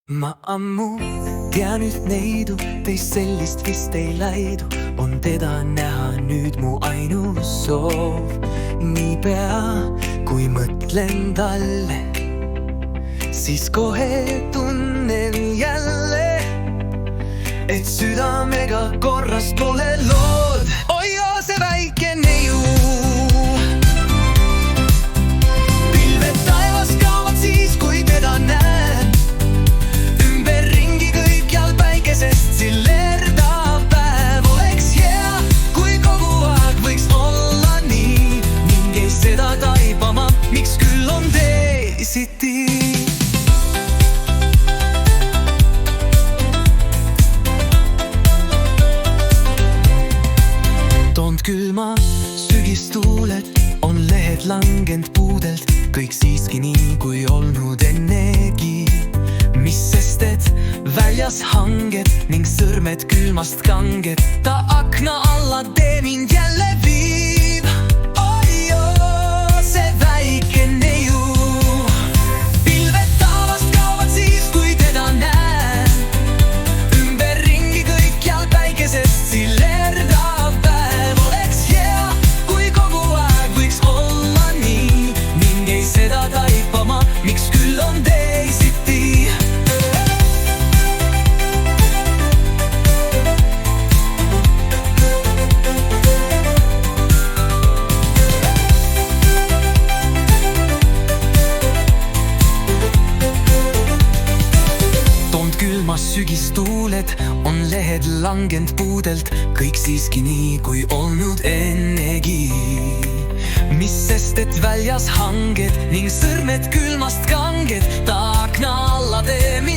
Ma ammu tean üht neidu, teist sellist vist ei läidu. On teda näha nüüd mu ainus soov. Niipea kui mõtlen talle, siis kohe tunnen jälle, et südamega korras pole lood. Oi joo, see väike neiu. Pilved taevas kaovad siis, kui teda näen. Ümberringi kõikjal päikesest sillerdav päev. Oleks hea, kui kogu aeg võiks olla nii. Ning ei seda taibama, miks küll on teisiti. Külma sügistuuled, on lehed langend puudelt. Kõik siiski nii, kui olnud ennegi. Mis sest, et väljas hanged ning sõrmed külmast kanged. Ta akna alla tee mind jälle viib. Oi joo, see väike neiu. Pilved taevast kaovad siis, kui teda näen. Ümberringi kõikjal päikesest sillerdav päev. Miks küll on teisiti. Toonud külma sügistuuled, on lehed langend puudelt. Kõik siiski nii, kui olnud ennegi. Mis sest, et väljas hanged ning sõrmed külmast kanged. Ta akna alla tee mind